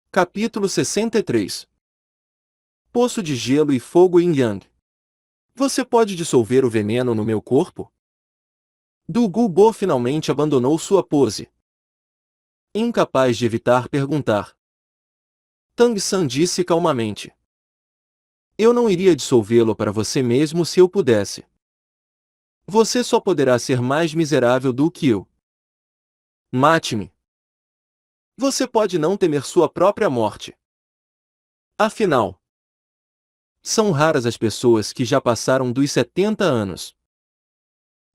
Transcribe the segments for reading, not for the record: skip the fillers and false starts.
Capítulo 63. Poço de gelo e fogo Yin Yang. Você pode dissolver o veneno no meu corpo? Du Gubo finalmente abandonou sua pose. Incapaz de evitar perguntar. Tang San disse calmamente. Eu não iria dissolvê-lo para você mesmo se eu pudesse. Você só poderá ser mais miserável do que eu. Mate-me. Você pode não temer sua própria morte. Afinal, são raras as pessoas que já passaram dos 70 anos.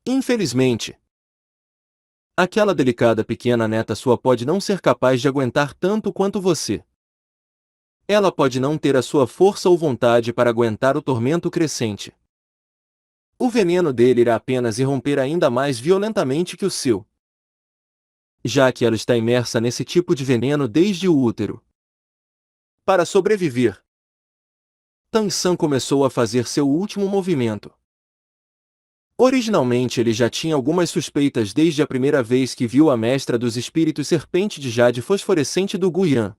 Infelizmente, aquela delicada pequena neta sua pode não ser capaz de aguentar tanto quanto você. Ela pode não ter a sua força ou vontade para aguentar o tormento crescente. O veneno dele irá apenas irromper ainda mais violentamente que o seu, já que ela está imersa nesse tipo de veneno desde o útero. Para sobreviver, Tang San começou a fazer seu último movimento. Originalmente ele já tinha algumas suspeitas desde a primeira vez que viu a mestra dos espíritos serpente de jade fosforescente do Guyan.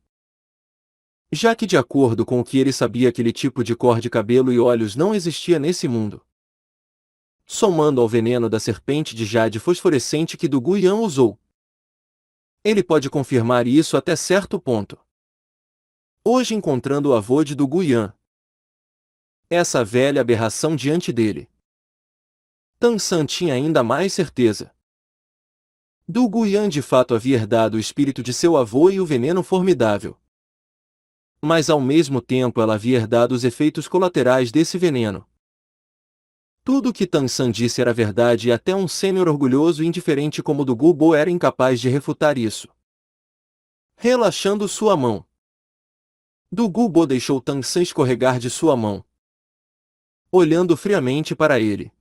Já que de acordo com o que ele sabia aquele tipo de cor de cabelo e olhos não existia nesse mundo. Somando ao veneno da serpente de jade fosforescente que do Guyan usou. Ele pode confirmar isso até certo ponto. Hoje encontrando o avô de do Guyan. Essa velha aberração diante dele. Tang San tinha ainda mais certeza. Du Guyan de fato havia herdado o espírito de seu avô e o veneno formidável. Mas ao mesmo tempo ela havia herdado os efeitos colaterais desse veneno. Tudo o que Tang San disse era verdade e até um sênior orgulhoso e indiferente como do Gubo era incapaz de refutar isso. Relaxando sua mão. Du Gubo deixou Tang San escorregar de sua mão. Olhando friamente para ele.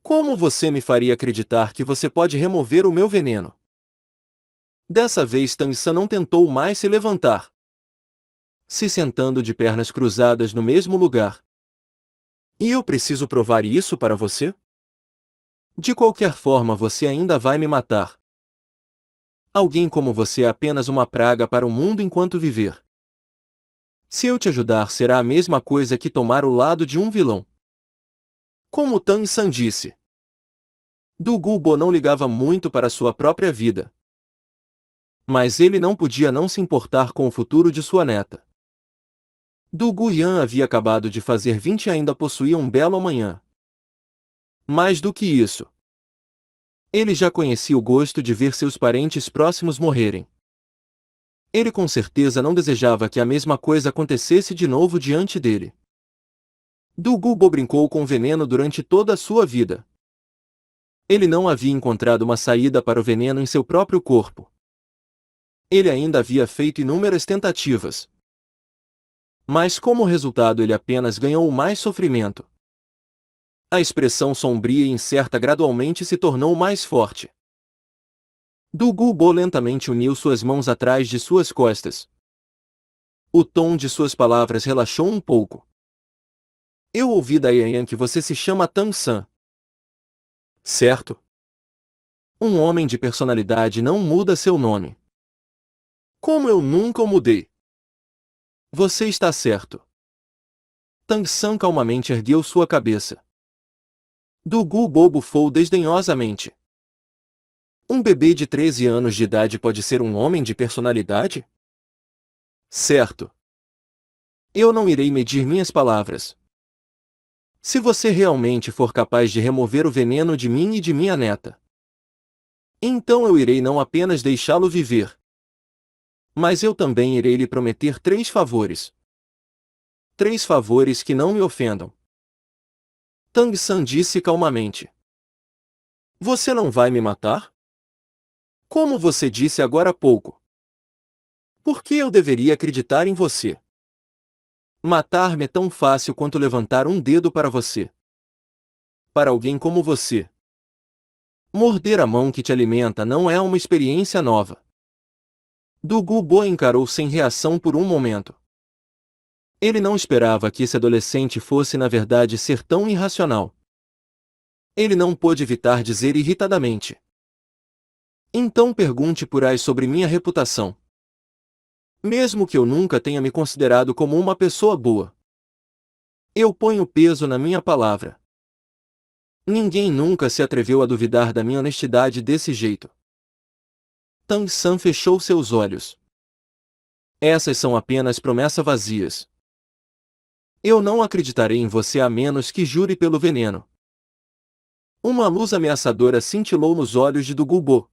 Como você me faria acreditar que você pode remover o meu veneno? Dessa vez Tang San não tentou mais se levantar. Se sentando de pernas cruzadas no mesmo lugar. E eu preciso provar isso para você? De qualquer forma você ainda vai me matar. Alguém como você é apenas uma praga para o mundo enquanto viver. Se eu te ajudar será a mesma coisa que tomar o lado de um vilão. Como Tang San disse. Du Gubo não ligava muito para sua própria vida. Mas ele não podia não se importar com o futuro de sua neta. Du Guyan havia acabado de fazer 20 e ainda possuía um belo amanhã. Mais do que isso. Ele já conhecia o gosto de ver seus parentes próximos morrerem. Ele com certeza não desejava que a mesma coisa acontecesse de novo diante dele. Du Gubo brincou com veneno durante toda a sua vida. Ele não havia encontrado uma saída para o veneno em seu próprio corpo. Ele ainda havia feito inúmeras tentativas. Mas como resultado ele apenas ganhou mais sofrimento. A expressão sombria e incerta gradualmente se tornou mais forte. Du Gubo lentamente uniu suas mãos atrás de suas costas. O tom de suas palavras relaxou um pouco. Eu ouvi da Yan que você se chama Tang San. Certo? Um homem de personalidade não muda seu nome. Como eu nunca o mudei. Você está certo. Tang San calmamente ergueu sua cabeça. Du Gubo bufou desdenhosamente. Um bebê de 13 anos de idade pode ser um homem de personalidade? Certo. Eu não irei medir minhas palavras. Se você realmente for capaz de remover o veneno de mim e de minha neta, então eu irei não apenas deixá-lo viver, mas eu também irei lhe prometer 3 favores. 3 favores que não me ofendam. Tang San disse calmamente. Você não vai me matar? Como você disse agora há pouco. Por que eu deveria acreditar em você? Matar-me é tão fácil quanto levantar um dedo para você. Para alguém como você. Morder a mão que te alimenta não é uma experiência nova. Du Gubo encarou sem reação por um momento. Ele não esperava que esse adolescente fosse na verdade ser tão irracional. Ele não pôde evitar dizer irritadamente. Então pergunte por aí sobre minha reputação. Mesmo que eu nunca tenha me considerado como uma pessoa boa. Eu ponho peso na minha palavra. Ninguém nunca se atreveu a duvidar da minha honestidade desse jeito. Tang San fechou seus olhos. Essas são apenas promessas vazias. Eu não acreditarei em você a menos que jure pelo veneno. Uma luz ameaçadora cintilou nos olhos de Dugubo,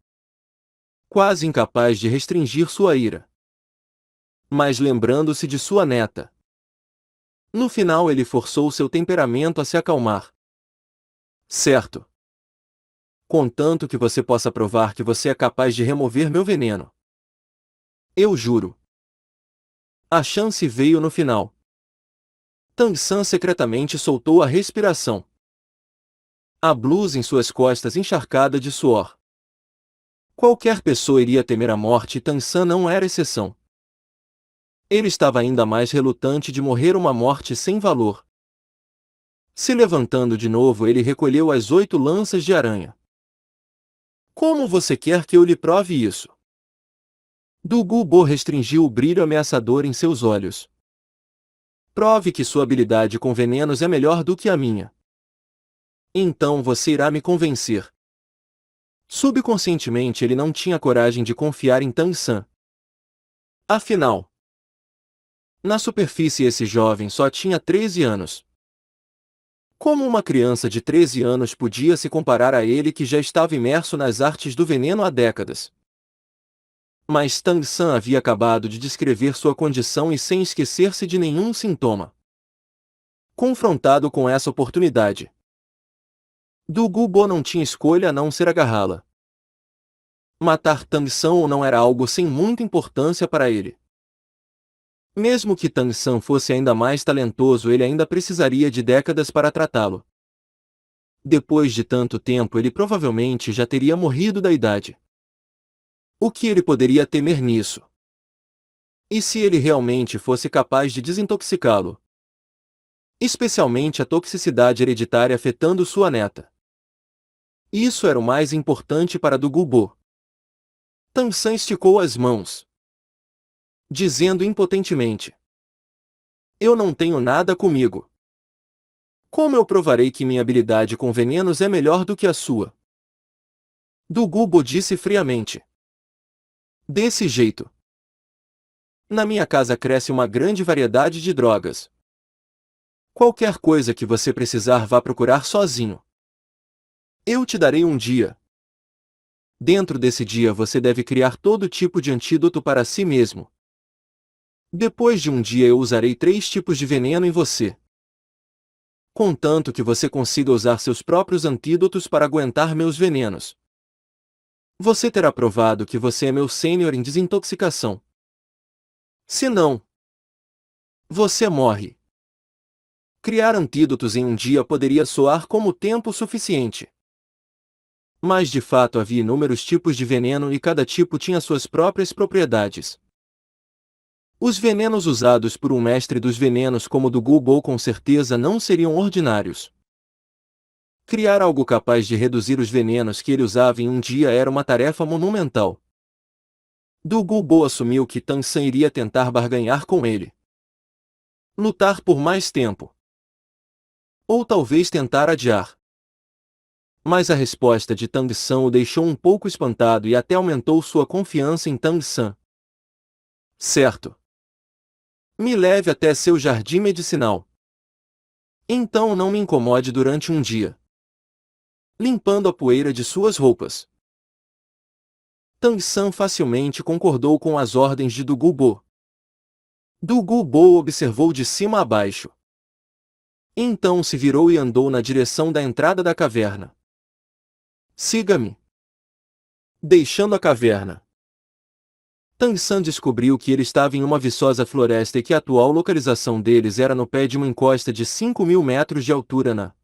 quase incapaz de restringir sua ira. Mas lembrando-se de sua neta. No final ele forçou seu temperamento a se acalmar. Certo. Contanto que você possa provar que você é capaz de remover meu veneno. Eu juro. A chance veio no final. Tang San secretamente soltou a respiração. A blusa em suas costas encharcada de suor. Qualquer pessoa iria temer a morte e Tang San não era exceção. Ele estava ainda mais relutante de morrer uma morte sem valor. Se levantando de novo, ele recolheu as 8 lanças de aranha. Como você quer que eu lhe prove isso? Dugubo restringiu o brilho ameaçador em seus olhos. Prove que sua habilidade com venenos é melhor do que a minha. Então você irá me convencer. Subconscientemente ele não tinha coragem de confiar em Tang San. Afinal, na superfície esse jovem só tinha 13 anos. Como uma criança de 13 anos podia se comparar a ele que já estava imerso nas artes do veneno há décadas? Mas Tang San havia acabado de descrever sua condição e sem esquecer-se de nenhum sintoma. Confrontado com essa oportunidade, Dugubo não tinha escolha a não ser agarrá-la. Matar Tang San ou não era algo sem muita importância para ele. Mesmo que Tang San fosse ainda mais talentoso, ele ainda precisaria de décadas para tratá-lo. Depois de tanto tempo, ele provavelmente já teria morrido da idade. O que ele poderia temer nisso? E se ele realmente fosse capaz de desintoxicá-lo? Especialmente a toxicidade hereditária afetando sua neta. Isso era o mais importante para Dugubo. Tang San esticou as mãos, dizendo impotentemente: Eu não tenho nada comigo. Como eu provarei que minha habilidade com venenos é melhor do que a sua? Dugubo disse friamente. Desse jeito. Na minha casa cresce uma grande variedade de drogas. Qualquer coisa que você precisar, vá procurar sozinho. Eu te darei um dia. Dentro desse dia você deve criar todo tipo de antídoto para si mesmo. Depois de um dia eu usarei 3 tipos de veneno em você. Contanto que você consiga usar seus próprios antídotos para aguentar meus venenos. Você terá provado que você é meu sênior em desintoxicação. Se não, você morre. Criar antídotos em um dia poderia soar como tempo suficiente. Mas de fato havia inúmeros tipos de veneno e cada tipo tinha suas próprias propriedades. Os venenos usados por um mestre dos venenos como Dugubo com certeza não seriam ordinários. Criar algo capaz de reduzir os venenos que ele usava em um dia era uma tarefa monumental. Dugubo assumiu que Tang San iria tentar barganhar com ele. Lutar por mais tempo. Ou talvez tentar adiar. Mas a resposta de Tang San o deixou um pouco espantado e até aumentou sua confiança em Tang San. Certo. Me leve até seu jardim medicinal. Então não me incomode durante um dia. Limpando a poeira de suas roupas. Tang San facilmente concordou com as ordens de Dugubo. Dugubo observou de cima a baixo. Então se virou e andou na direção da entrada da caverna. Siga-me. Deixando a caverna, Tang San descobriu que ele estava em uma viçosa floresta e que a atual localização deles era no pé de uma encosta de 5.000 metros de altura na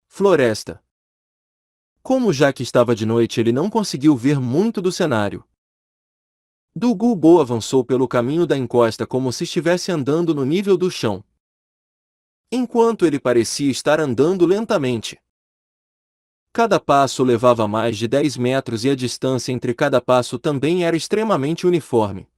floresta. Como já que estava de noite, ele não conseguiu ver muito do cenário. Dugubo avançou pelo caminho da encosta como se estivesse andando no nível do chão. Enquanto ele parecia estar andando lentamente. Cada passo levava mais de 10 metros e a distância entre cada passo também era extremamente uniforme.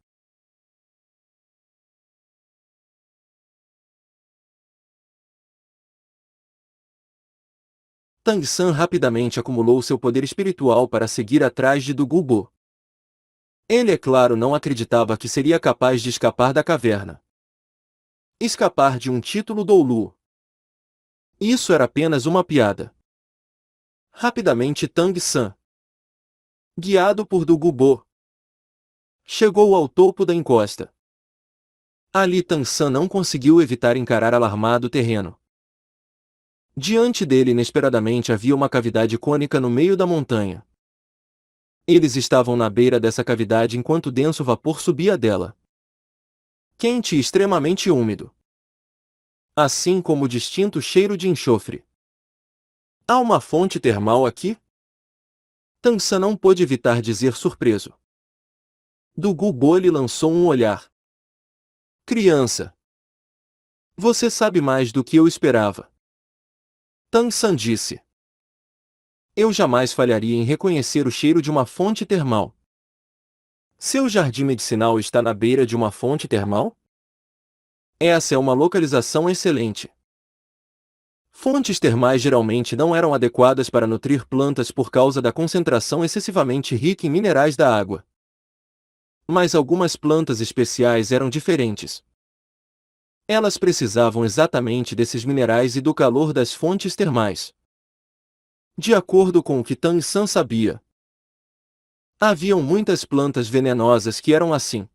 Tang San rapidamente acumulou seu poder espiritual para seguir atrás de Du Gubo. Ele, é claro, não acreditava que seria capaz de escapar da caverna. Escapar de um título Doulu. Isso era apenas uma piada. Rapidamente Tang San, guiado por Du Gubo, chegou ao topo da encosta. Ali Tang San não conseguiu evitar encarar alarmado o terreno. Diante dele inesperadamente havia uma cavidade cônica no meio da montanha. Eles estavam na beira dessa cavidade enquanto denso vapor subia dela. Quente e extremamente úmido. Assim como o distinto cheiro de enxofre. Há uma fonte termal aqui? Tang San não pôde evitar dizer surpreso. Du Gubo lhe lançou um olhar. Criança. Você sabe mais do que eu esperava. Tang San disse. Eu jamais falharia em reconhecer o cheiro de uma fonte termal. Seu jardim medicinal está na beira de uma fonte termal? Essa é uma localização excelente. Fontes termais geralmente não eram adequadas para nutrir plantas por causa da concentração excessivamente rica em minerais da água. Mas algumas plantas especiais eram diferentes. Elas precisavam exatamente desses minerais e do calor das fontes termais. De acordo com o que Tang San sabia, haviam muitas plantas venenosas que eram assim.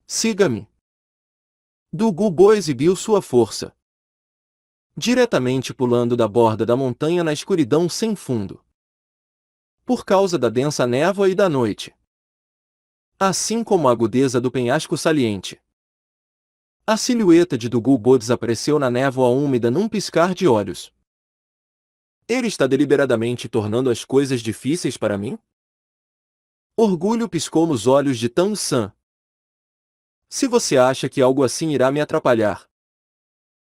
Siga-me. Du Gubo exibiu sua força. Diretamente pulando da borda da montanha na escuridão sem fundo. Por causa da densa névoa e da noite. Assim como a agudeza do penhasco saliente. A silhueta de Du Gubo desapareceu na névoa úmida num piscar de olhos. Ele está deliberadamente tornando as coisas difíceis para mim? Orgulho piscou nos olhos de Tang San. Se você acha que algo assim irá me atrapalhar,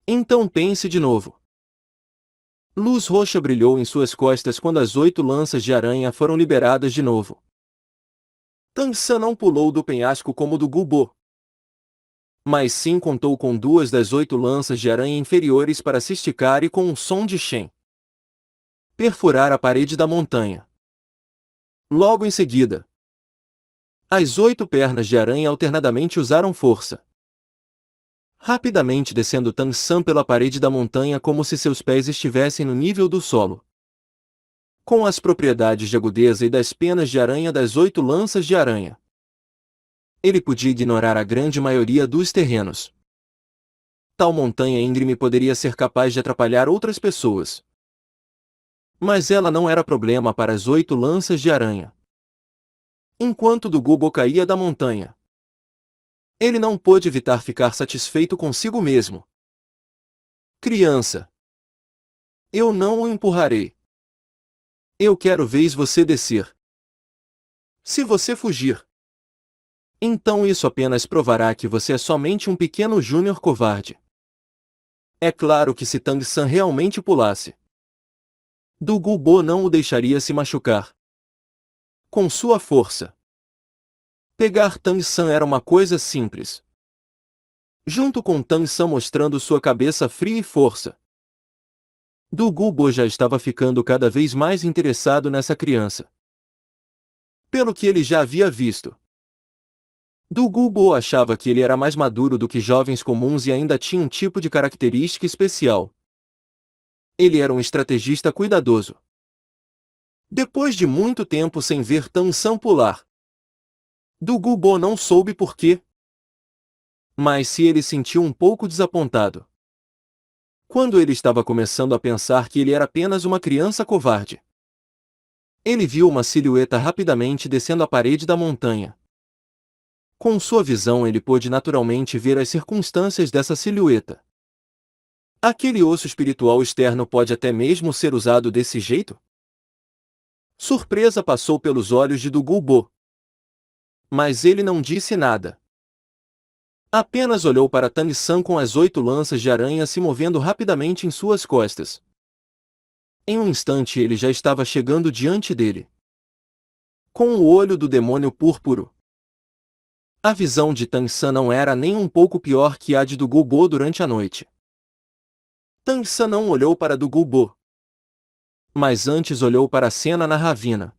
então pense de novo. Luz roxa brilhou em suas costas quando as 8 lanças de aranha foram liberadas de novo. Tang San não pulou do penhasco como Du Gubo, mas sim contou com 2 das 8 lanças de aranha inferiores para se esticar e com um som de Shen perfurar a parede da montanha. Logo em seguida, as 8 pernas de aranha alternadamente usaram força. Rapidamente descendo Tang San pela parede da montanha como se seus pés estivessem no nível do solo. Com as propriedades de agudeza e das penas de aranha das 8 lanças de aranha, ele podia ignorar a grande maioria dos terrenos. Tal montanha íngreme poderia ser capaz de atrapalhar outras pessoas. Mas ela não era problema para as 8 lanças de aranha. Enquanto Du Gubo caía da montanha, ele não pôde evitar ficar satisfeito consigo mesmo. Criança. Eu não o empurrarei. Eu quero ver você descer. Se você fugir, então isso apenas provará que você é somente um pequeno júnior covarde. É claro que se Tang San realmente pulasse, Du Gubo não o deixaria se machucar. Com sua força. Pegar Tang San era uma coisa simples. Junto com Tang San mostrando sua cabeça fria e força, Du Gubo já estava ficando cada vez mais interessado nessa criança. Pelo que ele já havia visto, Du Gubo achava que ele era mais maduro do que jovens comuns e ainda tinha um tipo de característica especial. Ele era um estrategista cuidadoso. Depois de muito tempo sem ver Tang San pular, Du Gubo não soube por quê. Mas se ele sentiu um pouco desapontado. Quando ele estava começando a pensar que ele era apenas uma criança covarde. Ele viu uma silhueta rapidamente descendo a parede da montanha. Com sua visão ele pôde naturalmente ver as circunstâncias dessa silhueta. Aquele osso espiritual externo pode até mesmo ser usado desse jeito? Surpresa passou pelos olhos de Du Gubo. Mas ele não disse nada. Apenas olhou para Tang San com as 8 lanças de aranha se movendo rapidamente em suas costas. Em um instante ele já estava chegando diante dele. Com o olho do demônio púrpuro. A visão de Tang San não era nem um pouco pior que a de Du Gubo durante a noite. Tang San não olhou para Du Gubo. mas antes olhou para a cena na ravina.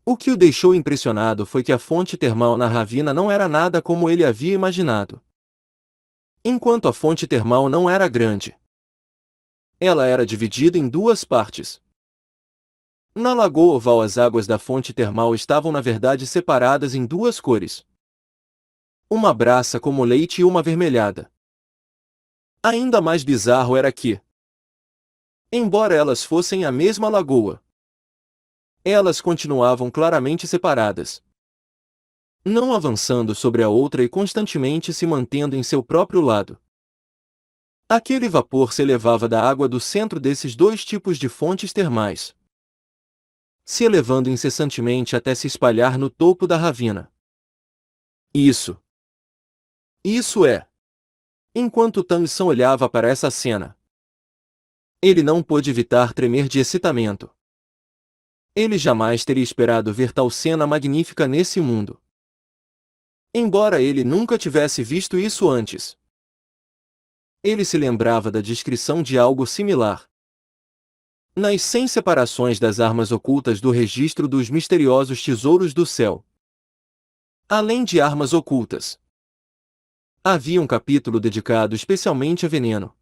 O que o deixou impressionado foi que a fonte termal na ravina não era nada como ele havia imaginado. Enquanto a fonte termal não era grande, ela era dividida em duas partes. Na lagoa oval, as águas da fonte termal estavam na verdade separadas em duas cores. Uma brassa como leite e uma avermelhada. Ainda mais bizarro era que, embora elas fossem a mesma lagoa, elas continuavam claramente separadas, não avançando sobre a outra e constantemente se mantendo em seu próprio lado. Aquele vapor se elevava da água do centro desses dois tipos de fontes termais, se elevando incessantemente até se espalhar no topo da ravina. Isso é. Enquanto Tangsan olhava para essa cena, ele não pôde evitar tremer de excitamento. Ele jamais teria esperado ver tal cena magnífica nesse mundo. Embora ele nunca tivesse visto isso antes, ele se lembrava da descrição de algo similar nas 100 separações das armas ocultas do registro dos misteriosos tesouros do céu. Além de armas ocultas, havia um capítulo dedicado especialmente a veneno.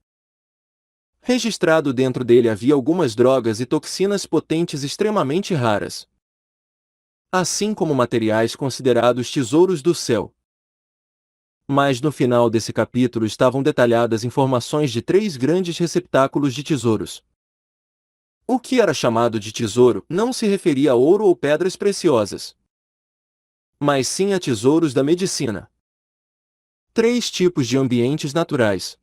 Registrado dentro dele havia algumas drogas e toxinas potentes extremamente raras, assim como materiais considerados tesouros do céu. Mas no final desse capítulo estavam detalhadas informações de 3 grandes receptáculos de tesouros. O que era chamado de tesouro não se referia a ouro ou pedras preciosas, mas sim a tesouros da medicina. 3 tipos de ambientes naturais.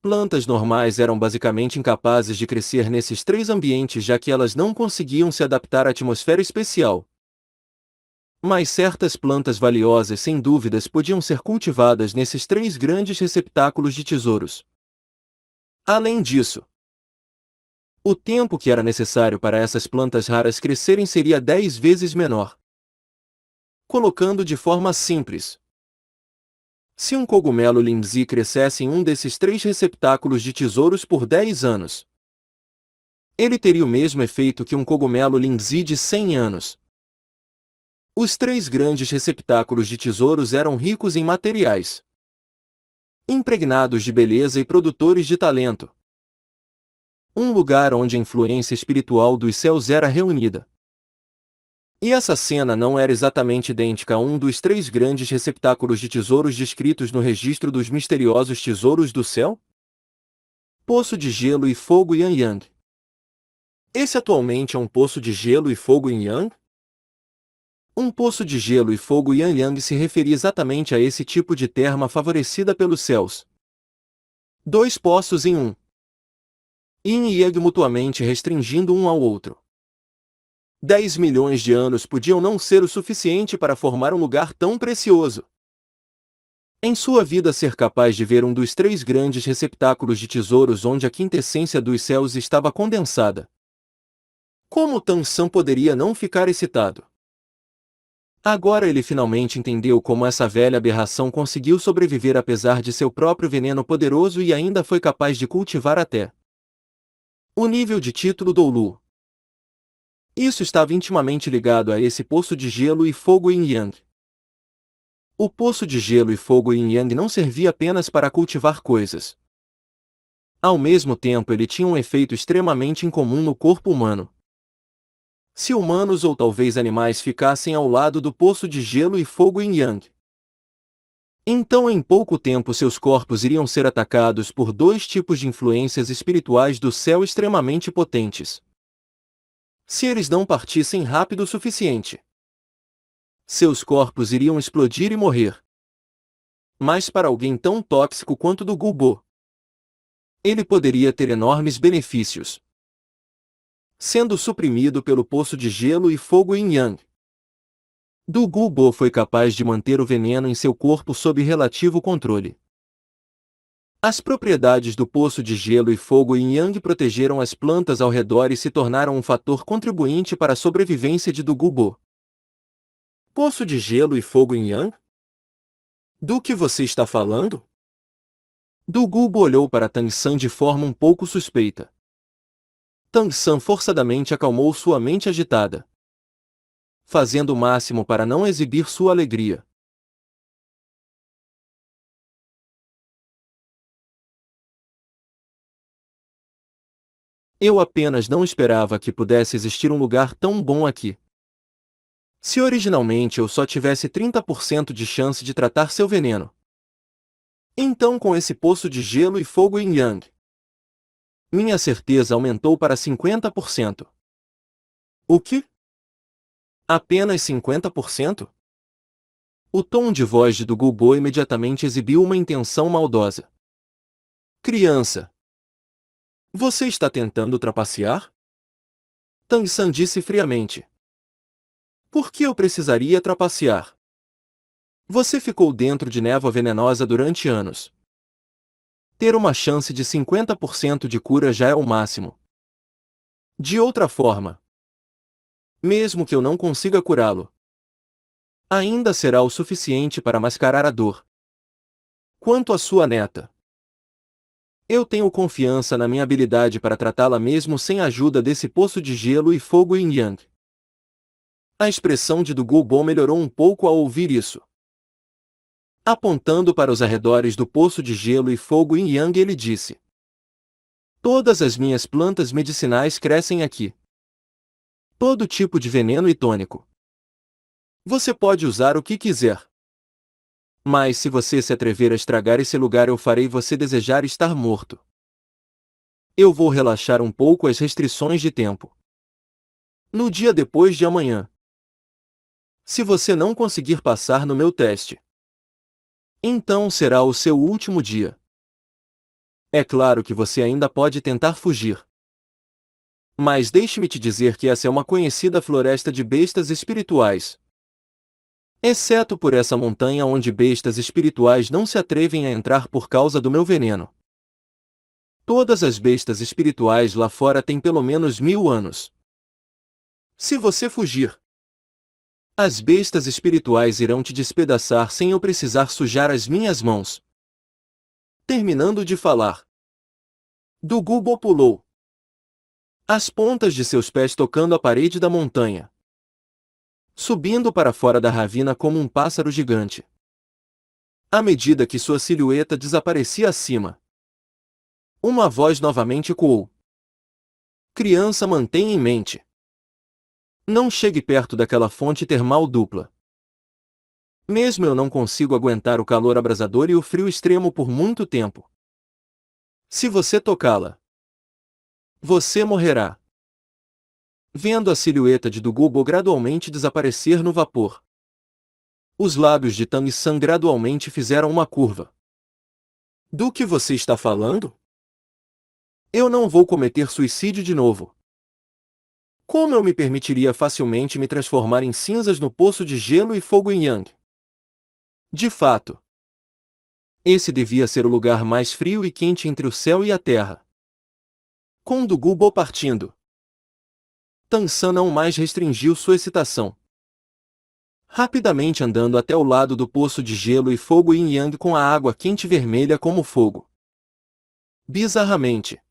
Plantas normais eram basicamente incapazes de crescer nesses 3 ambientes, já que elas não conseguiam se adaptar à atmosfera especial. Mas certas plantas valiosas sem dúvidas podiam ser cultivadas nesses 3 grandes receptáculos de tesouros. Além disso, o tempo que era necessário para essas plantas raras crescerem seria 10 vezes menor. Colocando de forma simples, se um cogumelo Lindsay crescesse em um desses 3 receptáculos de tesouros por 10 anos, ele teria o mesmo efeito que um cogumelo Lindsay de 100 anos. Os 3 grandes receptáculos de tesouros eram ricos em materiais, impregnados de beleza e produtores de talento. Um lugar onde a influência espiritual dos céus era reunida. E essa cena não era exatamente idêntica a um dos 3 grandes receptáculos de tesouros descritos no registro dos misteriosos tesouros do céu? Poço de gelo e fogo Yin Yang. Esse atualmente é um poço de gelo e fogo Yin Yang? Um poço de gelo e fogo Yin Yang se referia exatamente a esse tipo de terma favorecida pelos céus. 2 poços em um. Yin e Yang mutuamente restringindo um ao outro. 10 milhões de anos podiam não ser o suficiente para formar um lugar tão precioso. Em sua vida, ser capaz de ver um dos 3 grandes receptáculos de tesouros onde a quintessência dos céus estava condensada. Como Tangsan poderia não ficar excitado? Agora ele finalmente entendeu como essa velha aberração conseguiu sobreviver apesar de seu próprio veneno poderoso e ainda foi capaz de cultivar até o nível de título Doulu. Isso estava intimamente ligado a esse poço de gelo e fogo Yin Yang. O poço de gelo e fogo Yin Yang não servia apenas para cultivar coisas. Ao mesmo tempo, ele tinha um efeito extremamente incomum no corpo humano. Se humanos ou talvez animais ficassem ao lado do poço de gelo e fogo Yin Yang, então em pouco tempo seus corpos iriam ser atacados por 2 tipos de influências espirituais do céu extremamente potentes. Se eles não partissem rápido o suficiente, seus corpos iriam explodir e morrer. Mas para alguém tão tóxico quanto do Gubo, ele poderia ter enormes benefícios. Sendo suprimido pelo poço de gelo e fogo Yin Yang, Du Gubo foi capaz de manter o veneno em seu corpo sob relativo controle. As propriedades do poço de gelo e fogo Yin Yang protegeram as plantas ao redor e se tornaram um fator contribuinte para a sobrevivência de Du Gubo. Poço de gelo e fogo Yin Yang? Do que você está falando? Du Gubo olhou para Tangsan de forma um pouco suspeita. Tang San forçadamente acalmou sua mente agitada, fazendo o máximo para não exibir sua alegria. Eu apenas não esperava que pudesse existir um lugar tão bom aqui. Se originalmente eu só tivesse 30% de chance de tratar seu veneno, então com esse poço de gelo e fogo yin yang, minha certeza aumentou para 50%. O que? Apenas 50%? O tom de voz de Dugubo imediatamente exibiu uma intenção maldosa. Criança! Você está tentando trapacear? Tang San disse friamente. Por que eu precisaria trapacear? Você ficou dentro de névoa venenosa durante anos. Ter uma chance de 50% de cura já é o máximo. De outra forma, mesmo que eu não consiga curá-lo, ainda será o suficiente para mascarar a dor. Quanto à sua neta, eu tenho confiança na minha habilidade para tratá-la mesmo sem a ajuda desse poço de gelo e fogo yin yang. A expressão de Dugubo melhorou um pouco ao ouvir isso. Apontando para os arredores do poço de gelo e fogo yin yang, ele disse: todas as minhas plantas medicinais crescem aqui. Todo tipo de veneno e tônico. Você pode usar o que quiser. Mas se você se atrever a estragar esse lugar, eu farei você desejar estar morto. Eu vou relaxar um pouco as restrições de tempo. No dia depois de amanhã. Se você não conseguir passar no meu teste, então será o seu último dia. É claro que você ainda pode tentar fugir. Mas deixe-me te dizer que essa é uma conhecida floresta de bestas espirituais. Exceto por essa montanha onde bestas espirituais não se atrevem a entrar por causa do meu veneno. Todas as bestas espirituais lá fora têm pelo menos 1000 anos. Se você fugir, as bestas espirituais irão te despedaçar sem eu precisar sujar as minhas mãos. Terminando de falar, Dugubo pulou, as pontas de seus pés tocando a parede da montanha, subindo para fora da ravina como um pássaro gigante. À medida que sua silhueta desaparecia acima, uma voz novamente ecoou. Criança, mantenha em mente. Não chegue perto daquela fonte termal dupla. Mesmo eu não consigo aguentar o calor abrasador e o frio extremo por muito tempo. Se você tocá-la, você morrerá. Vendo a silhueta de Dugubo gradualmente desaparecer no vapor, os lábios de Tang San gradualmente fizeram uma curva. Do que você está falando? Eu não vou cometer suicídio de novo. Como eu me permitiria facilmente me transformar em cinzas no poço de gelo e fogo yin yang? De fato, esse devia ser o lugar mais frio e quente entre o céu e a terra. Com Dugubo partindo, Tang San não mais restringiu sua excitação. Rapidamente andando até o lado do poço de gelo e fogo yin yang com a água quente vermelha como fogo. Bizarramente,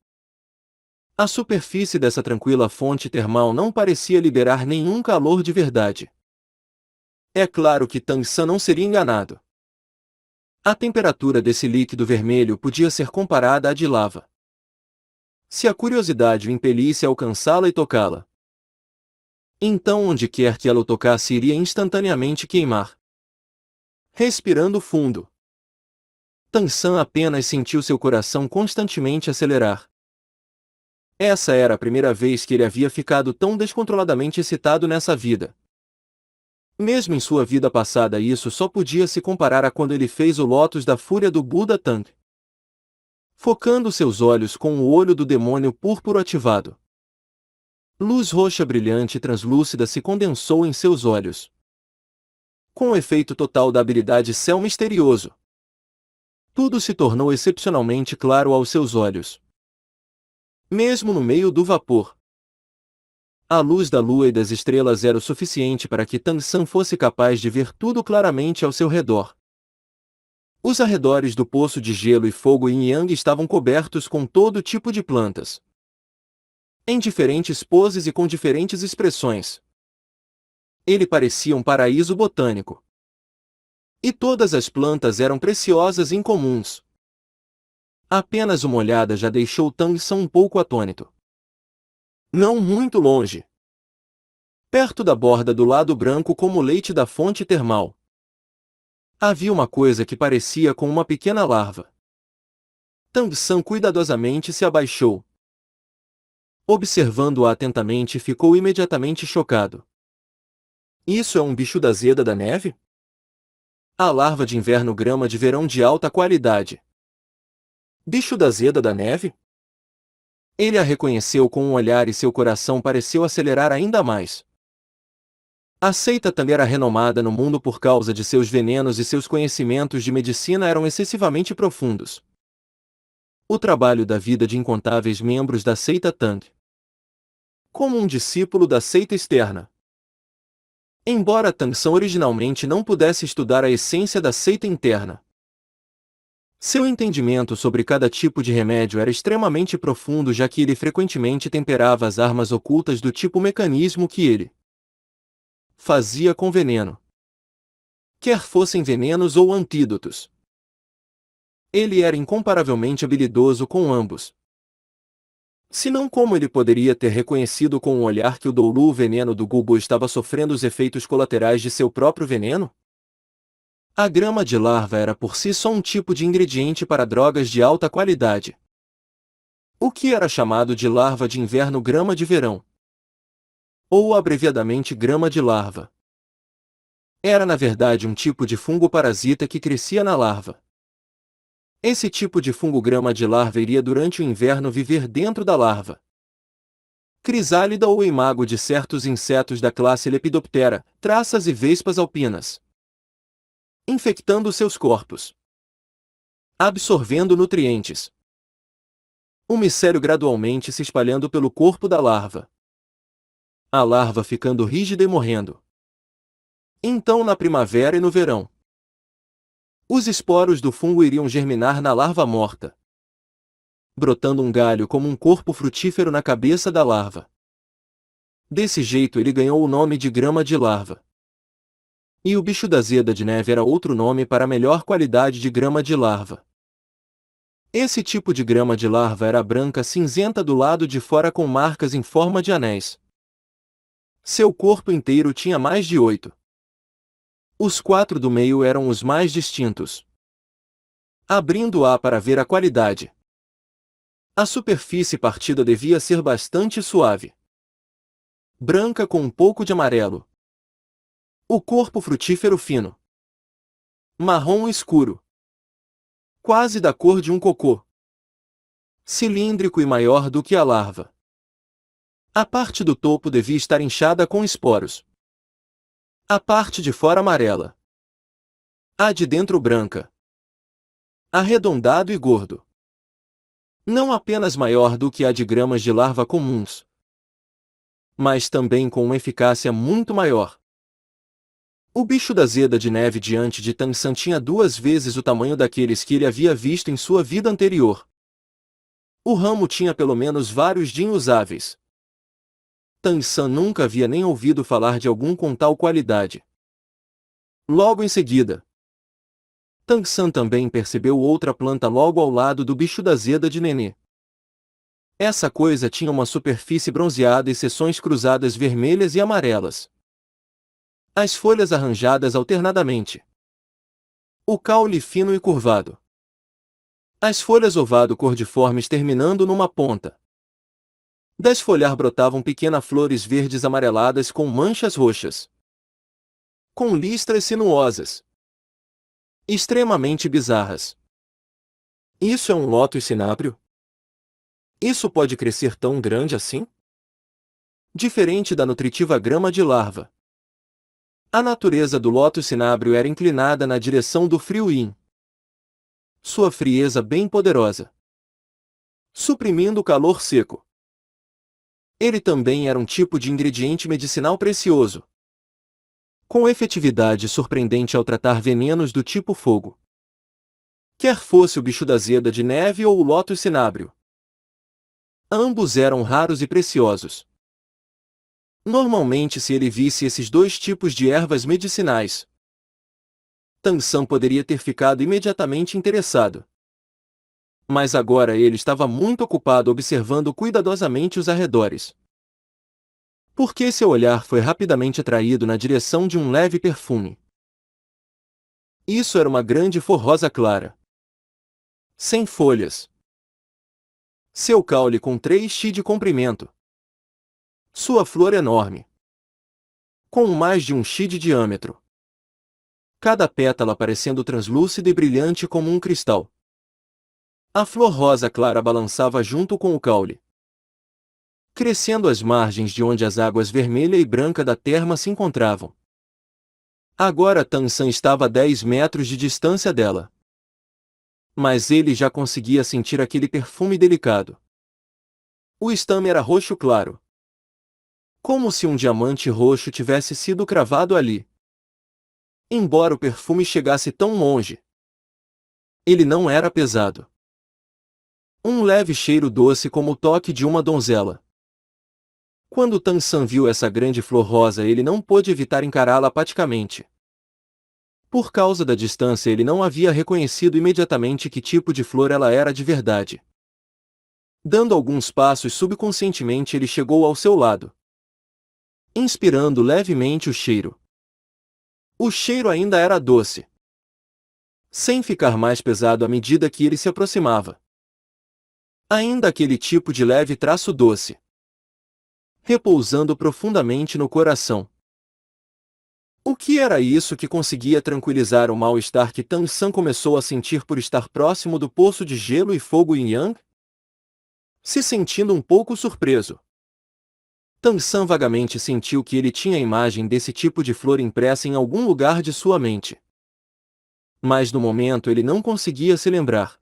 a superfície dessa tranquila fonte termal não parecia liberar nenhum calor de verdade. É claro que Tang San não seria enganado. A temperatura desse líquido vermelho podia ser comparada à de lava. Se a curiosidade o impelisse a alcançá-la e tocá-la, então onde quer que ela o tocasse iria instantaneamente queimar. Respirando fundo, Tang San apenas sentiu seu coração constantemente acelerar. Essa era a primeira vez que ele havia ficado tão descontroladamente excitado nessa vida. Mesmo em sua vida passada, isso só podia se comparar a quando ele fez o Lótus da Fúria do Buda Tang. Focando seus olhos com o olho do demônio púrpuro ativado, luz roxa brilhante e translúcida se condensou em seus olhos. Com o efeito total da habilidade Céu Misterioso, tudo se tornou excepcionalmente claro aos seus olhos. Mesmo no meio do vapor, a luz da lua e das estrelas era o suficiente para que Tang San fosse capaz de ver tudo claramente ao seu redor. Os arredores do poço de gelo e fogo yin yang estavam cobertos com todo tipo de plantas. em diferentes poses e com diferentes expressões. Ele parecia um paraíso botânico. E todas as plantas eram preciosas e incomuns. Apenas uma olhada já deixou Tang San um pouco atônito. Não muito longe, perto da borda do lado branco como o leite da fonte termal, havia uma coisa que parecia com uma pequena larva. Tang San cuidadosamente se abaixou. Observando-a atentamente, ficou imediatamente chocado. Isso é um bicho da zeda da neve? A larva de inverno grama de verão de alta qualidade. Bicho da zeda da neve? Ele a reconheceu com um olhar e seu coração pareceu acelerar ainda mais. A seita Tang era renomada no mundo por causa de seus venenos e seus conhecimentos de medicina eram excessivamente profundos. O trabalho da vida de incontáveis membros da seita Tang. Como um discípulo da seita externa. Embora Tang San originalmente não pudesse estudar a essência da seita interna, seu entendimento sobre cada tipo de remédio era extremamente profundo, já que ele frequentemente temperava as armas ocultas do tipo mecanismo que ele fazia com veneno, quer fossem venenos ou antídotos. Ele era incomparavelmente habilidoso com ambos. Senão, como ele poderia ter reconhecido com um olhar que o Doulu veneno do Gubo estava sofrendo os efeitos colaterais de seu próprio veneno? A grama de larva era por si só um tipo de ingrediente para drogas de alta qualidade. O que era chamado de larva de inverno grama de verão, ou abreviadamente grama de larva, era na verdade um tipo de fungo parasita que crescia na larva. Esse tipo de fungo grama de larva iria durante o inverno viver dentro da larva crisálida ou imago de certos insetos da classe Lepidoptera, traças e vespas alpinas, infectando seus corpos, absorvendo nutrientes, o micélio gradualmente se espalhando pelo corpo da larva, a larva ficando rígida e morrendo. Então, na primavera e no verão, os esporos do fungo iriam germinar na larva morta, brotando um galho como um corpo frutífero na cabeça da larva. Desse jeito ele ganhou o nome de grama de larva. E o bicho da zeda de neve era outro nome para a melhor qualidade de grama de larva. Esse tipo de grama de larva era branca cinzenta do lado de fora com marcas em forma de anéis. Seu corpo inteiro tinha mais de 8. Os 4 do meio eram os mais distintos, abrindo-a para ver a qualidade. A superfície partida devia ser bastante suave, branca com um pouco de amarelo. O corpo frutífero fino, marrom escuro, quase da cor de um cocô, cilíndrico e maior do que a larva. A parte do topo devia estar inchada com esporos, a parte de fora amarela, a de dentro branca, arredondado e gordo. Não apenas maior do que a de gramas de larva comuns, mas também com uma eficácia muito maior. O bicho da zeda de neve diante de Tang San tinha 2 vezes o tamanho daqueles que ele havia visto em sua vida anterior. O ramo tinha pelo menos vários din usáveis. Tang San nunca havia nem ouvido falar de algum com tal qualidade. Logo em seguida, Tang San também percebeu outra planta logo ao lado do bicho da zeda de Nenê. Essa coisa tinha uma superfície bronzeada e seções cruzadas vermelhas e amarelas. As folhas arranjadas alternadamente. O caule fino e curvado. As folhas ovado cordiformes terminando numa ponta. Das folhas brotavam pequenas flores verdes amareladas com manchas roxas, com listras sinuosas, extremamente bizarras. Isso é um lótus cinábrio? Isso pode crescer tão grande assim? Diferente da nutritiva grama de larva, a natureza do lótus cinábrio era inclinada na direção do frio yin. Sua frieza bem poderosa, suprimindo o calor seco. Ele também era um tipo de ingrediente medicinal precioso, com efetividade surpreendente ao tratar venenos do tipo fogo. Quer fosse o bicho da zeda de neve ou o lótus cinábrio. Ambos eram raros e preciosos. Normalmente, se ele visse esses dois tipos de ervas medicinais, Tang San poderia ter ficado imediatamente interessado. Mas agora ele estava muito ocupado observando cuidadosamente os arredores. Porque seu olhar foi rapidamente atraído na direção de um leve perfume. Isso era uma grande flor rosa clara, sem folhas. Seu caule com 3 x de comprimento. Sua flor enorme, com mais de 1 x de diâmetro. Cada pétala parecendo translúcida e brilhante como um cristal. A flor rosa clara balançava junto com o caule, crescendo às margens de onde as águas vermelha e branca da terma se encontravam. Agora Tang San estava a 10 metros de distância dela. Mas ele já conseguia sentir aquele perfume delicado. O estame era roxo claro, como se um diamante roxo tivesse sido cravado ali. Embora o perfume chegasse tão longe, ele não era pesado. Um leve cheiro doce como o toque de uma donzela. Quando Tang San viu essa grande flor rosa, ele não pôde evitar encará-la apaticamente. Por causa da distância, ele não havia reconhecido imediatamente que tipo de flor ela era de verdade. Dando alguns passos subconscientemente, ele chegou ao seu lado, inspirando levemente o cheiro. O cheiro ainda era doce, sem ficar mais pesado à medida que ele se aproximava. Ainda aquele tipo de leve traço doce, repousando profundamente no coração. O que era isso que conseguia tranquilizar o mal-estar que Tang San começou a sentir por estar próximo do poço de gelo e fogo Yin Yang? Se sentindo um pouco surpreso, Tang San vagamente sentiu que ele tinha a imagem desse tipo de flor impressa em algum lugar de sua mente. Mas no momento ele não conseguia se lembrar.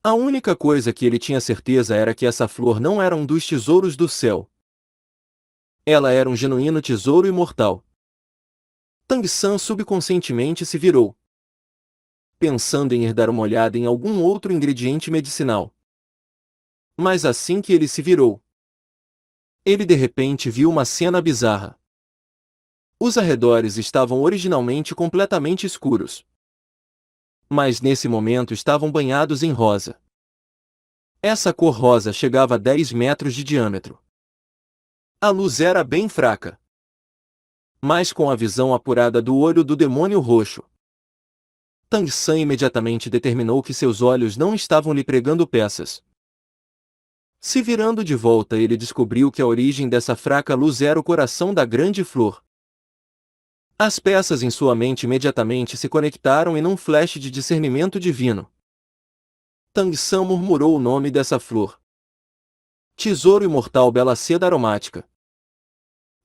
A única coisa que ele tinha certeza era que essa flor não era um dos tesouros do céu. Ela era um genuíno tesouro imortal. Tang San subconscientemente se virou, pensando em ir dar uma olhada em algum outro ingrediente medicinal. Mas assim que ele se virou, ele de repente viu uma cena bizarra. Os arredores estavam originalmente completamente escuros, mas nesse momento estavam banhados em rosa. Essa cor rosa chegava a 10 metros de diâmetro. A luz era bem fraca, mas com a visão apurada do olho do demônio roxo, Tang San imediatamente determinou que seus olhos não estavam lhe pregando peças. Se virando de volta, ele descobriu que a origem dessa fraca luz era o coração da grande flor. As peças em sua mente imediatamente se conectaram e num flash de discernimento divino, Tang San murmurou o nome dessa flor. Tesouro imortal Bela Seda Aromática.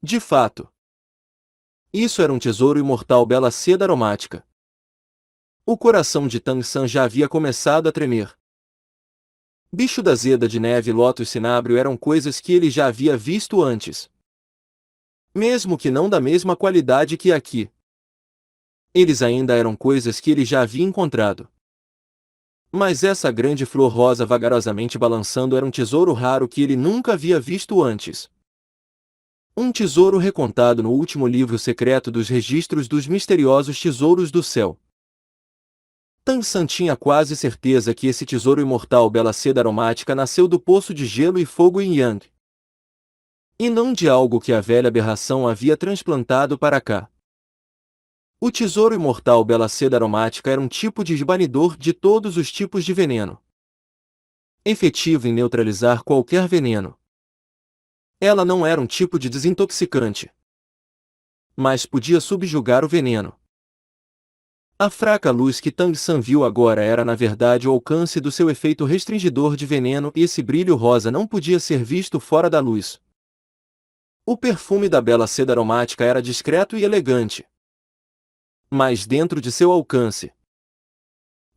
De fato, isso era um tesouro imortal Bela Seda Aromática. O coração de Tang San já havia começado a tremer. Bicho da Zeda de Neve e Lótus Cinábrio eram coisas que ele já havia visto antes, mesmo que não da mesma qualidade que aqui. Eles ainda eram coisas que ele já havia encontrado. Mas essa grande flor rosa vagarosamente balançando era um tesouro raro que ele nunca havia visto antes. Um tesouro recontado no último livro secreto dos registros dos misteriosos tesouros do céu. Tang San tinha quase certeza que esse tesouro imortal Bela Seda Aromática nasceu do poço de gelo e fogo Yin Yang, e não de algo que a velha aberração havia transplantado para cá. O tesouro imortal Bela Seda Aromática era um tipo de banidor de todos os tipos de veneno, efetivo em neutralizar qualquer veneno. Ela não era um tipo de desintoxicante, mas podia subjugar o veneno. A fraca luz que Tang San viu agora era na verdade o alcance do seu efeito restringidor de veneno, e esse brilho rosa não podia ser visto fora da luz. O perfume da Bela Seda Aromática era discreto e elegante, mas dentro de seu alcance,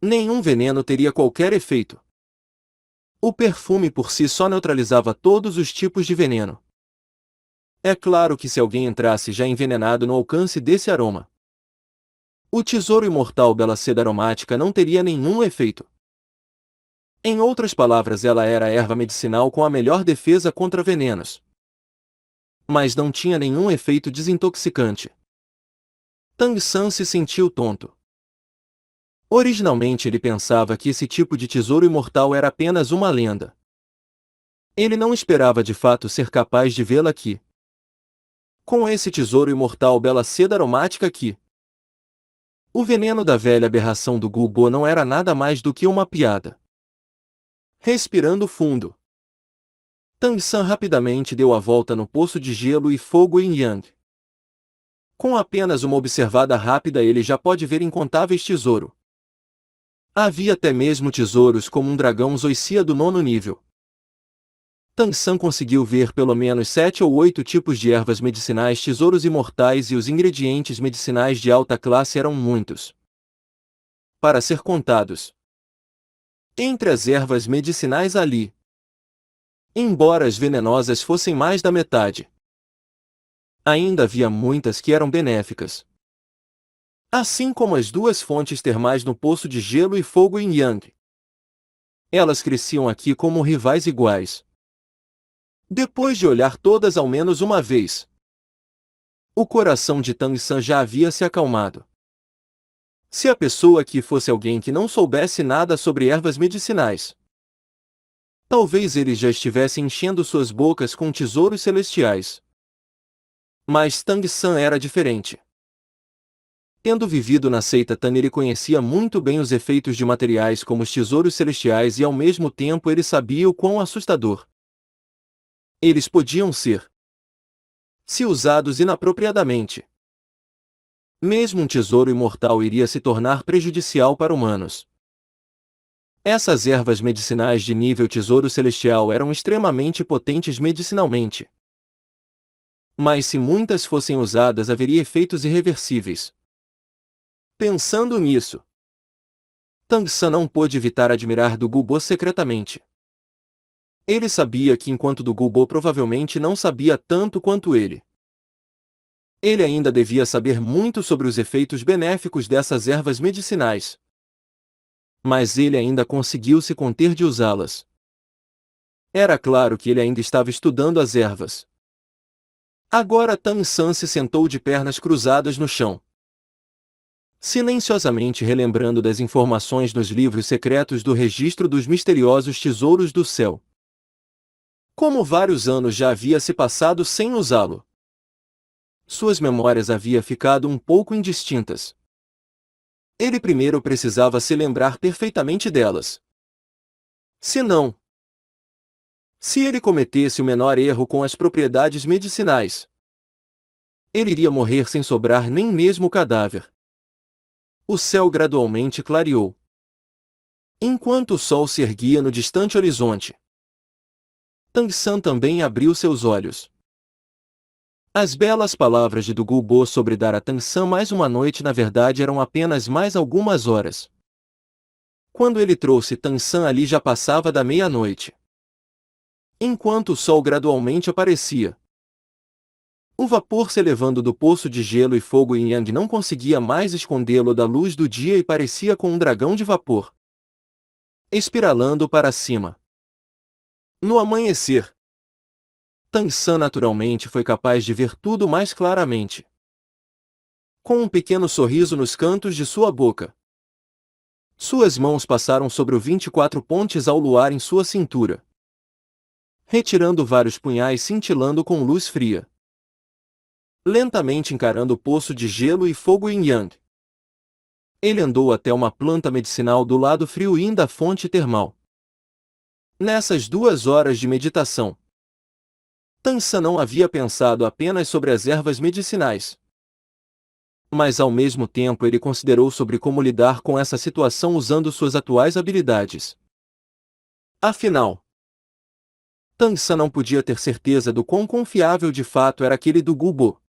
nenhum veneno teria qualquer efeito. O perfume por si só neutralizava todos os tipos de veneno. É claro que se alguém entrasse já envenenado no alcance desse aroma, o tesouro imortal Bela Seda Aromática não teria nenhum efeito. Em outras palavras, ela era a erva medicinal com a melhor defesa contra venenos. Mas não tinha nenhum efeito desintoxicante. Tang San se sentiu tonto. Originalmente ele pensava que esse tipo de tesouro imortal era apenas uma lenda. Ele não esperava de fato ser capaz de vê-la aqui. Com esse tesouro imortal bela seda aromática aqui. O veneno da velha aberração do Gubo não era nada mais do que uma piada. Respirando fundo, Tang San rapidamente deu a volta no poço de gelo e fogo em Yang. Com apenas uma observada rápida ele já pode ver incontáveis tesouros. Havia até mesmo tesouros como um dragão zoicia do 9º nível. Tang San conseguiu ver pelo menos 7 ou 8 tipos de ervas medicinais, tesouros imortais, e os ingredientes medicinais de alta classe eram muitos para ser contados. Entre as ervas medicinais ali, embora as venenosas fossem mais da metade, ainda havia muitas que eram benéficas. Assim como as duas fontes termais no poço de gelo e fogo em Yang. Elas cresciam aqui como rivais iguais. Depois de olhar todas ao menos uma vez, o coração de Tang San já havia se acalmado. Se a pessoa aqui fosse alguém que não soubesse nada sobre ervas medicinais, talvez eles já estivessem enchendo suas bocas com tesouros celestiais. Mas Tang San era diferente. Tendo vivido na seita Tan, ele conhecia muito bem os efeitos de materiais como os tesouros celestiais e ao mesmo tempo ele sabia o quão assustador eles podiam ser se usados inapropriadamente. Mesmo um tesouro imortal iria se tornar prejudicial para humanos. Essas ervas medicinais de nível tesouro celestial eram extremamente potentes medicinalmente. Mas se muitas fossem usadas haveria efeitos irreversíveis. Pensando nisso, Tang San não pôde evitar admirar do Gubo secretamente. Ele sabia que enquanto do Gubo provavelmente não sabia tanto quanto ele. Ele ainda devia saber muito sobre os efeitos benéficos dessas ervas medicinais. Mas ele ainda conseguiu se conter de usá-las. Era claro que ele ainda estava estudando as ervas. Agora Tang San se sentou de pernas cruzadas no chão, silenciosamente relembrando das informações nos livros secretos do registro dos misteriosos tesouros do céu. Como vários anos já havia se passado sem usá-lo, suas memórias haviam ficado um pouco indistintas. Ele primeiro precisava se lembrar perfeitamente delas. Se ele cometesse o menor erro com as propriedades medicinais, ele iria morrer sem sobrar nem mesmo o cadáver. O céu gradualmente clareou. Enquanto o sol se erguia no distante horizonte, Tang San também abriu seus olhos. As belas palavras de do Gubo sobre dar a Tang San mais uma noite na verdade eram apenas mais algumas horas. Quando ele trouxe Tang San ali já passava da meia-noite. Enquanto o sol gradualmente aparecia, o vapor se elevando do poço de gelo e fogo em Yang não conseguia mais escondê-lo da luz do dia e parecia com um dragão de vapor, espiralando para cima. No amanhecer, Tang San naturalmente foi capaz de ver tudo mais claramente. Com um pequeno sorriso nos cantos de sua boca, suas mãos passaram sobre os 24 pontes ao luar em sua cintura, retirando vários punhais cintilando com luz fria. Lentamente encarando o poço de gelo e fogo em Yang, ele andou até uma planta medicinal do lado frio da fonte termal. Nessas 2 horas de meditação, Tang San não havia pensado apenas sobre as ervas medicinais, mas ao mesmo tempo ele considerou sobre como lidar com essa situação usando suas atuais habilidades. Afinal, Tang San não podia ter certeza do quão confiável de fato era aquele do Gubo.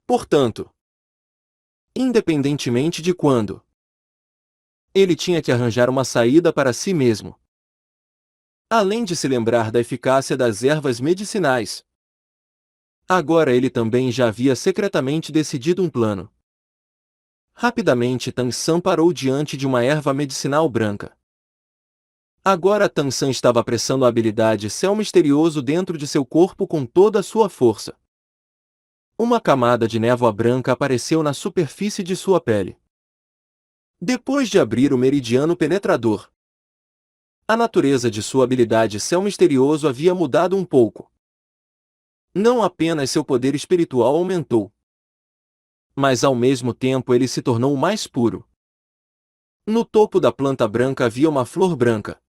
Portanto, independentemente de quando, ele tinha que arranjar uma saída para si mesmo. Além de se lembrar da eficácia das ervas medicinais, agora ele também já havia secretamente decidido um plano. Rapidamente Tang San parou diante de uma erva medicinal branca. Agora Tan San estava apressando a habilidade Céu Misterioso dentro de seu corpo com toda a sua força. Uma camada de névoa branca apareceu na superfície de sua pele. Depois de abrir o meridiano penetrador, a natureza de sua habilidade Céu Misterioso havia mudado um pouco. Não apenas seu poder espiritual aumentou, mas ao mesmo tempo ele se tornou mais puro. No topo da planta branca havia uma flor branca.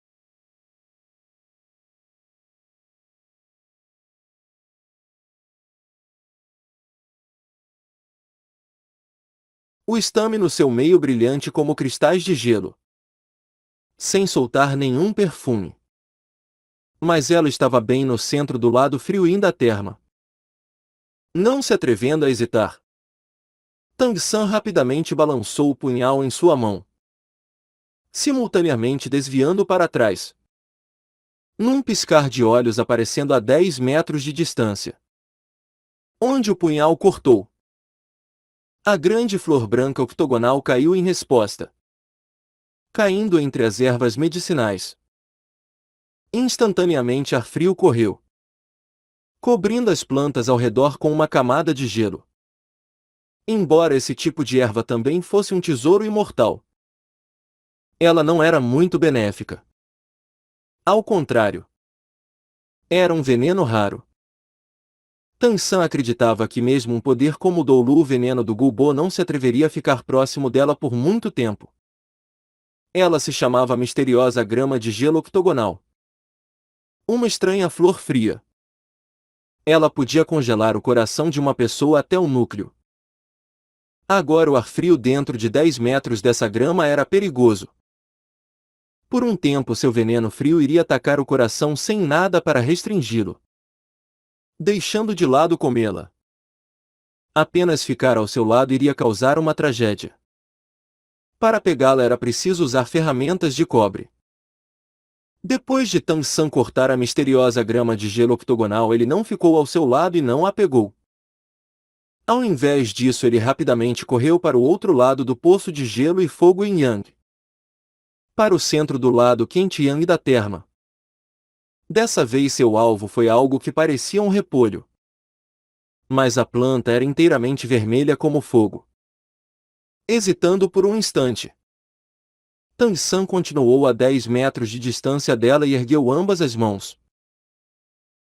O estame no seu meio brilhante como cristais de gelo, sem soltar nenhum perfume. Mas ela estava bem no centro do lado frio da terra. Não se atrevendo a hesitar, Tang San rapidamente balançou o punhal em sua mão, simultaneamente desviando para trás. Num piscar de olhos aparecendo a 10 metros de distância, onde o punhal cortou. A grande flor branca octogonal caiu em resposta, caindo entre as ervas medicinais. Instantaneamente ar frio correu, cobrindo as plantas ao redor com uma camada de gelo. Embora esse tipo de erva também fosse um tesouro imortal, ela não era muito benéfica. Ao contrário, era um veneno raro. Tan San acreditava que mesmo um poder como o Doulu, o veneno do Gubo, não se atreveria a ficar próximo dela por muito tempo. Ela se chamava Misteriosa Grama de Gelo Octogonal. Uma estranha flor fria. Ela podia congelar o coração de uma pessoa até o núcleo. Agora o ar frio dentro de 10 metros dessa grama era perigoso. Por um tempo seu veneno frio iria atacar o coração sem nada para restringi-lo, deixando de lado comê-la. Apenas ficar ao seu lado iria causar uma tragédia. Para pegá-la era preciso usar ferramentas de cobre. Depois de Tan San cortar a misteriosa grama de gelo octogonal, ele não ficou ao seu lado e não a pegou. Ao invés disso, ele rapidamente correu para o outro lado do poço de gelo e fogo em Yang, para o centro do lado quente Yang da terra. Dessa vez seu alvo foi algo que parecia um repolho, mas a planta era inteiramente vermelha como fogo. Hesitando por um instante, Tan San continuou a 10 metros de distância dela e ergueu ambas as mãos.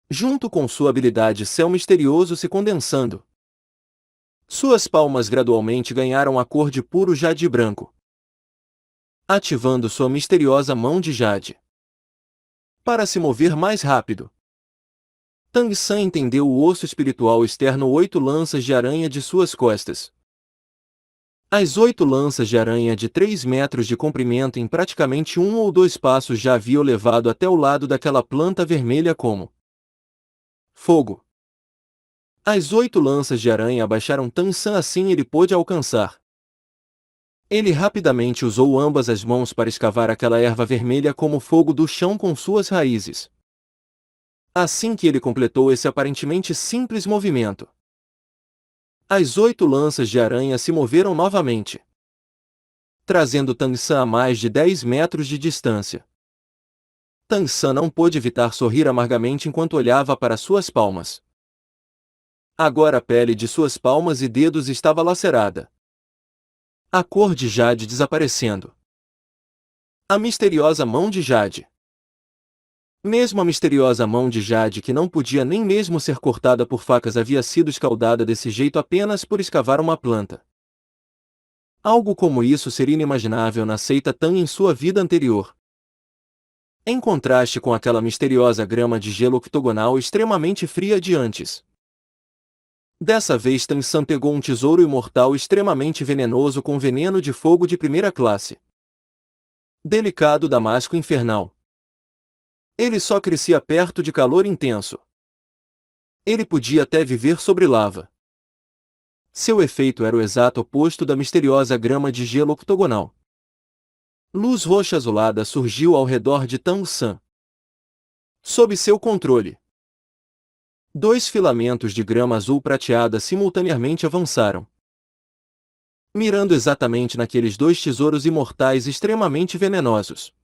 Junto com sua habilidade Céu Misterioso se condensando, suas palmas gradualmente ganharam a cor de puro jade branco, ativando sua misteriosa mão de jade para se mover mais rápido. Tang San entendeu o osso espiritual externo 8 lanças de aranha de suas costas. As 8 lanças de aranha de 3 metros de comprimento em praticamente 1 ou 2 passos já haviam levado até o lado daquela planta vermelha como fogo. As 8 lanças de aranha abaixaram Tan San, assim ele pôde alcançar. Ele rapidamente usou ambas as mãos para escavar aquela erva vermelha como fogo do chão com suas raízes. Assim que ele completou esse aparentemente simples movimento, as 8 lanças de aranha se moveram novamente, trazendo Tan San a mais de 10 metros de distância. Tan San não pôde evitar sorrir amargamente enquanto olhava para suas palmas. Agora a pele de suas palmas e dedos estava lacerada, a cor de jade desaparecendo. A misteriosa mão de jade. Mesmo a misteriosa mão de jade, que não podia nem mesmo ser cortada por facas, havia sido escaldada desse jeito apenas por escavar uma planta. Algo como isso seria inimaginável na seita Tan em sua vida anterior. Em contraste com aquela misteriosa grama de gelo octogonal extremamente fria de antes. Dessa vez Tan San pegou um tesouro imortal extremamente venenoso com veneno de fogo de primeira classe. Delicado damasco infernal. Ele só crescia perto de calor intenso. Ele podia até viver sobre lava. Seu efeito era o exato oposto da misteriosa grama de gelo octogonal. Luz roxa azulada surgiu ao redor de Tan San. Sob seu controle, 2 filamentos de grama azul prateada simultaneamente avançaram, mirando exatamente naqueles 2 tesouros imortais extremamente venenosos.